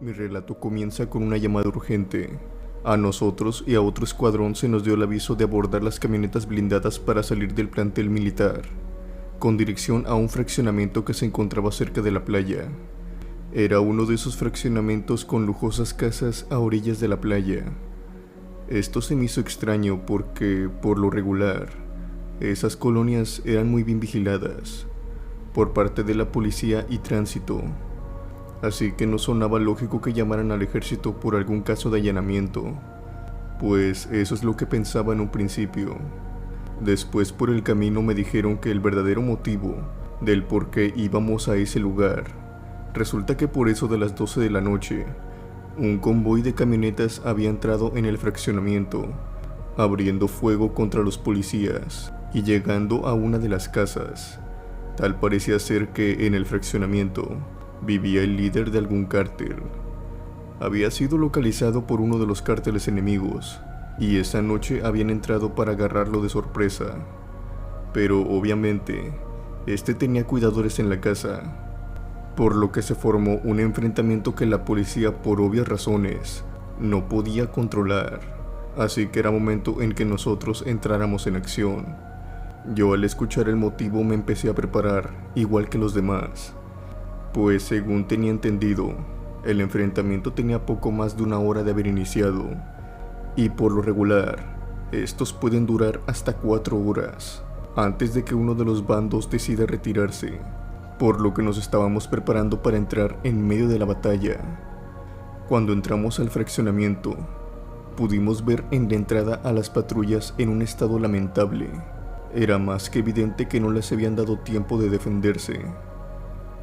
Mi relato comienza con una llamada urgente. A nosotros y a otro escuadrón se nos dio el aviso de abordar las camionetas blindadas para salir del plantel militar, con dirección a un fraccionamiento que se encontraba cerca de la playa. Era uno de esos fraccionamientos con lujosas casas a orillas de la playa. Esto se me hizo extraño porque, por lo regular, esas colonias eran muy bien vigiladas por parte de la policía y tránsito. Así que no sonaba lógico que llamaran al ejército por algún caso de allanamiento, pues eso es lo que pensaba en un principio. Después por el camino me dijeron que el verdadero motivo del por qué íbamos a ese lugar, resulta que por eso de las 12 de la noche, un convoy de camionetas había entrado en el fraccionamiento, abriendo fuego contra los policías y llegando a una de las casas. Tal parecía ser que en el fraccionamiento vivía el líder de algún cártel. Había sido localizado por uno de los cárteles enemigos y esa noche habían entrado para agarrarlo de sorpresa. Pero obviamente, este tenía cuidadores en la casa, por lo que se formó un enfrentamiento que la policía, por obvias razones, no podía controlar. Así que era momento en que nosotros entráramos en acción. Yo al escuchar el motivo me empecé a preparar, igual que los demás, pues según tenía entendido, el enfrentamiento tenía poco más de una hora de haber iniciado, y por lo regular, estos pueden durar hasta 4 horas, antes de que uno de los bandos decida retirarse, por lo que nos estábamos preparando para entrar en medio de la batalla. Cuando entramos al fraccionamiento, pudimos ver en la entrada a las patrullas en un estado lamentable. Era más que evidente que no les habían dado tiempo de defenderse.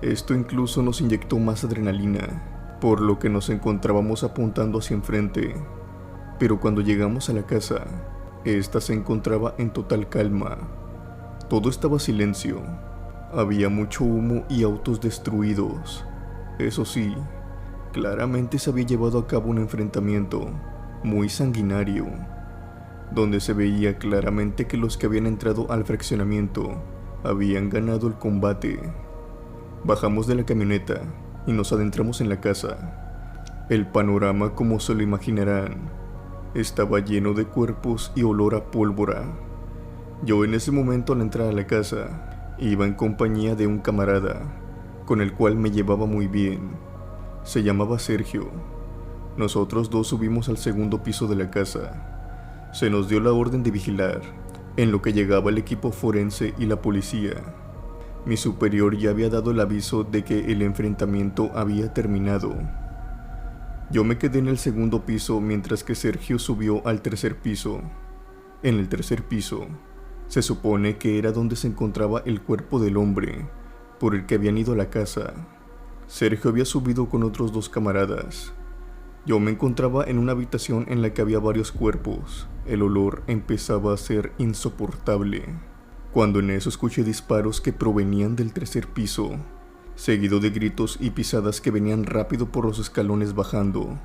Esto incluso nos inyectó más adrenalina, por lo que nos encontrábamos apuntando hacia enfrente. Pero cuando llegamos a la casa, esta se encontraba en total calma. Todo estaba silencio. Había mucho humo y autos destruidos. Eso sí, claramente se había llevado a cabo un enfrentamiento muy sanguinario, donde se veía claramente que los que habían entrado al fraccionamiento habían ganado el combate. Bajamos de la camioneta y nos adentramos en la casa. El panorama, como se lo imaginarán, estaba lleno de cuerpos y olor a pólvora. Yo en ese momento, al entrar a la casa, iba en compañía de un camarada, con el cual me llevaba muy bien. Se llamaba Sergio. Nosotros dos subimos al segundo piso de la casa. Se nos dio la orden de vigilar, en lo que llegaba el equipo forense y la policía. Mi superior ya había dado el aviso de que el enfrentamiento había terminado. Yo me quedé en el segundo piso mientras que Sergio subió al tercer piso. En el tercer piso, se supone que era donde se encontraba el cuerpo del hombre por el que habían ido a la casa. Sergio había subido con otros 2 camaradas. Yo me encontraba en una habitación en la que había varios cuerpos. El olor empezaba a ser insoportable, cuando en eso escuché disparos que provenían del tercer piso, seguido de gritos y pisadas que venían rápido por los escalones bajando.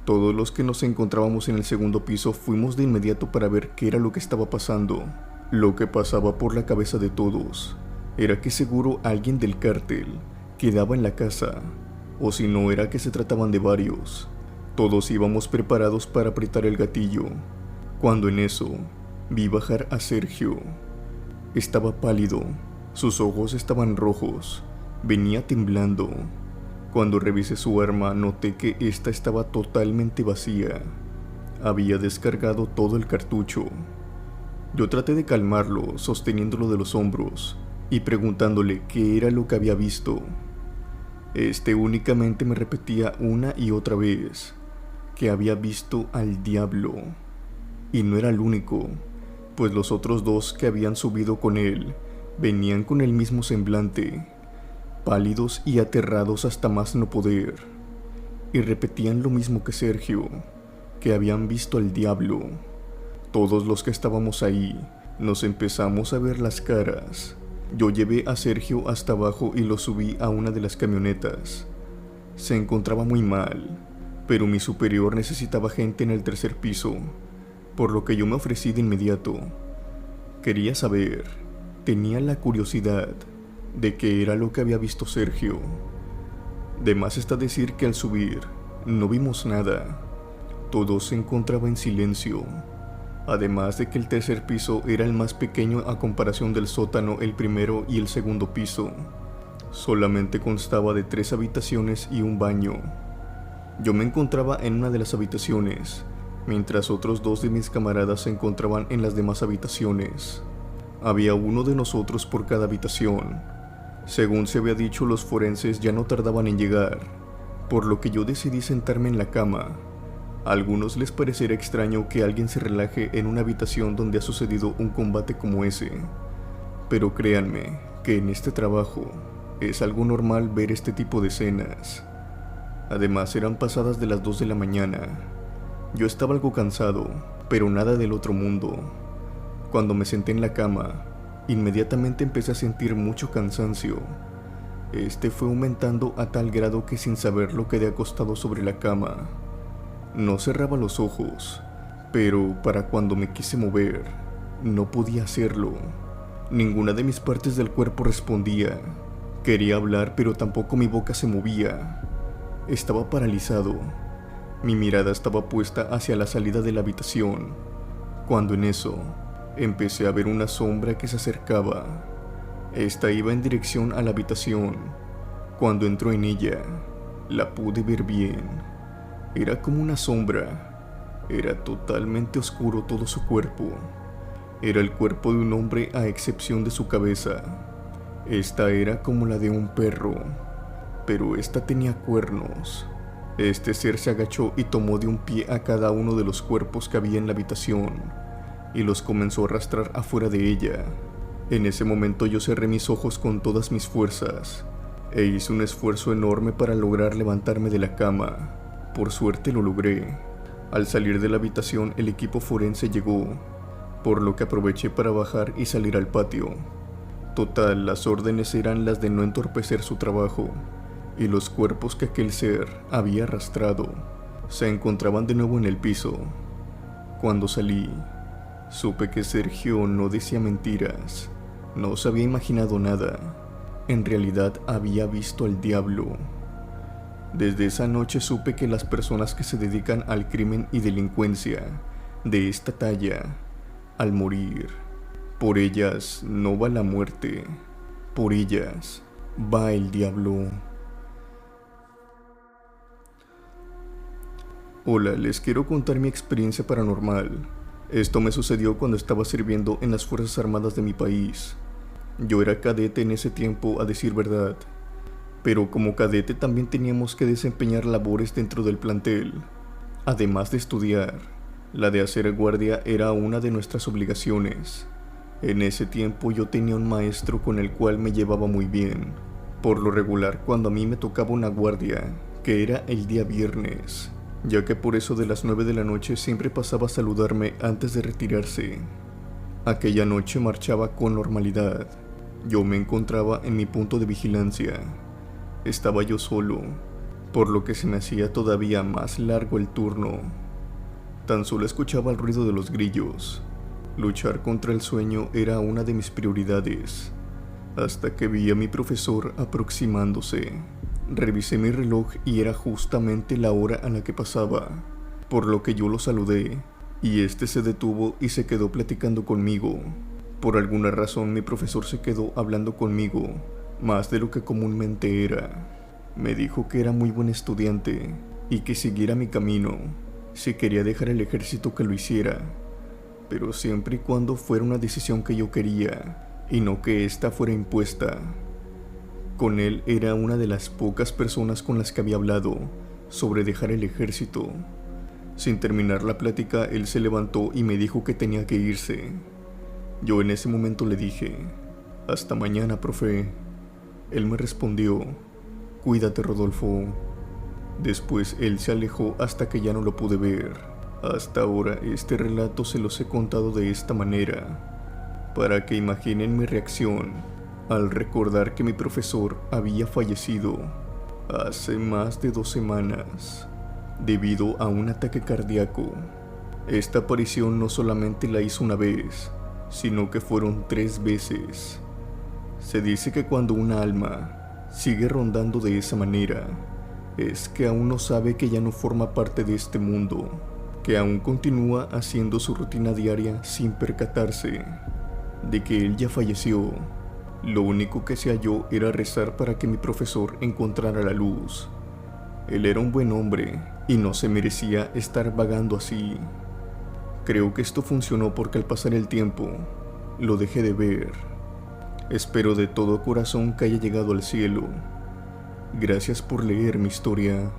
Todos los que nos encontrábamos en el segundo piso fuimos de inmediato para ver qué era lo que estaba pasando. Lo que pasaba por la cabeza de todos era que seguro alguien del cártel quedaba en la casa, o si no era que se trataban de varios. Todos íbamos preparados para apretar el gatillo, cuando en eso vi bajar a Sergio. Estaba pálido, sus ojos estaban rojos, venía temblando. Cuando revisé su arma noté que esta estaba totalmente vacía. Había descargado todo el cartucho. Yo traté de calmarlo, sosteniéndolo de los hombros y preguntándole qué era lo que había visto. Este únicamente me repetía una y otra vez que había visto al diablo. Y no era el único, pues los otros 2 que habían subido con él venían con el mismo semblante, pálidos y aterrados hasta más no poder, y repetían lo mismo que Sergio, que habían visto al diablo. Todos los que estábamos ahí nos empezamos a ver las caras. Yo llevé a Sergio hasta abajo y lo subí a una de las camionetas. Se encontraba muy mal, pero mi superior necesitaba gente en el tercer piso, por lo que yo me ofrecí de inmediato. Quería saber, tenía la curiosidad de qué era lo que había visto Sergio. De más está decir que al subir, no vimos nada. Todo se encontraba en silencio. Además de que el tercer piso era el más pequeño a comparación del sótano, el primero y el segundo piso. Solamente constaba de 3 habitaciones y un baño. Yo me encontraba en una de las habitaciones, mientras otros 2 de mis camaradas se encontraban en las demás habitaciones. Había uno de nosotros por cada habitación. Según se había dicho, los forenses ya no tardaban en llegar, por lo que yo decidí sentarme en la cama. A algunos les parecerá extraño que alguien se relaje en una habitación donde ha sucedido un combate como ese, pero créanme que en este trabajo es algo normal ver este tipo de escenas. Además eran pasadas de las 2 de la mañana. Yo estaba algo cansado, pero nada del otro mundo. Cuando me senté en la cama, inmediatamente empecé a sentir mucho cansancio. Este fue aumentando a tal grado que sin saberlo quedé acostado sobre la cama. No cerraba los ojos, pero para cuando me quise mover, no podía hacerlo. Ninguna de mis partes del cuerpo respondía. Quería hablar, pero tampoco mi boca se movía. Estaba paralizado. Mi mirada estaba puesta hacia la salida de la habitación, cuando en eso empecé a ver una sombra que se acercaba. Esta iba en dirección a la habitación. Cuando entró en ella, la pude ver bien. Era como una sombra. Era totalmente oscuro todo su cuerpo. Era el cuerpo de un hombre a excepción de su cabeza. Esta era como la de un perro, pero esta tenía cuernos. Este ser se agachó y tomó de un pie a cada uno de los cuerpos que había en la habitación y los comenzó a arrastrar afuera de ella. En ese momento yo cerré mis ojos con todas mis fuerzas e hice un esfuerzo enorme para lograr levantarme de la cama. Por suerte lo logré. Al salir de la habitación el equipo forense llegó, por lo que aproveché para bajar y salir al patio. Total, las órdenes eran las de no entorpecer su trabajo, y los cuerpos que aquel ser había arrastrado se encontraban de nuevo en el piso. Cuando salí, supe que Sergio no decía mentiras. No se había imaginado nada. En realidad había visto al diablo. Desde esa noche supe que las personas que se dedican al crimen y delincuencia de esta talla, al morir, por ellas no va la muerte, por ellas va el diablo. Hola, les quiero contar mi experiencia paranormal. Esto me sucedió cuando estaba sirviendo en las Fuerzas Armadas de mi país. Yo era cadete en ese tiempo, a decir verdad, pero como cadete también teníamos que desempeñar labores dentro del plantel. Además de estudiar, la de hacer guardia era una de nuestras obligaciones. En ese tiempo yo tenía un maestro con el cual me llevaba muy bien. Por lo regular, cuando a mí me tocaba una guardia, que era el día viernes, ya que por eso de las 9 de la noche siempre pasaba a saludarme antes de retirarse. Aquella noche marchaba con normalidad. Yo me encontraba en mi punto de vigilancia. Estaba yo solo, por lo que se me hacía todavía más largo el turno. Tan solo escuchaba el ruido de los grillos. Luchar contra el sueño era una de mis prioridades, hasta que vi a mi profesor aproximándose. Revisé mi reloj y era justamente la hora a la que pasaba, por lo que yo lo saludé, y este se detuvo y se quedó platicando conmigo. Por alguna razón mi profesor se quedó hablando conmigo, más de lo que comúnmente era. Me dijo que era muy buen estudiante y que siguiera mi camino. Si quería dejar el ejército, que lo hiciera, pero siempre y cuando fuera una decisión que yo quería y no que ésta fuera impuesta. Con él era una de las pocas personas con las que había hablado sobre dejar el ejército. Sin terminar la plática, él se levantó y me dijo que tenía que irse. Yo en ese momento le dije: hasta mañana, profe. Él me respondió: cuídate, Rodolfo. Después él se alejó hasta que ya no lo pude ver. Hasta ahora este relato se los he contado de esta manera, para que imaginen mi reacción al recordar que mi profesor había fallecido hace más de 2 semanas debido a un ataque cardíaco. Esta aparición no solamente la hizo una vez, sino que fueron 3 veces. Se dice que cuando una alma sigue rondando de esa manera es que aún no sabe que ya no forma parte de este mundo, que aún continúa haciendo su rutina diaria sin percatarse de que él ya falleció. Lo único que se halló era rezar para que mi profesor encontrara la luz. Él era un buen hombre y no se merecía estar vagando así. Creo que esto funcionó porque al pasar el tiempo lo dejé de ver. Espero de todo corazón que haya llegado al cielo. Gracias por leer mi historia.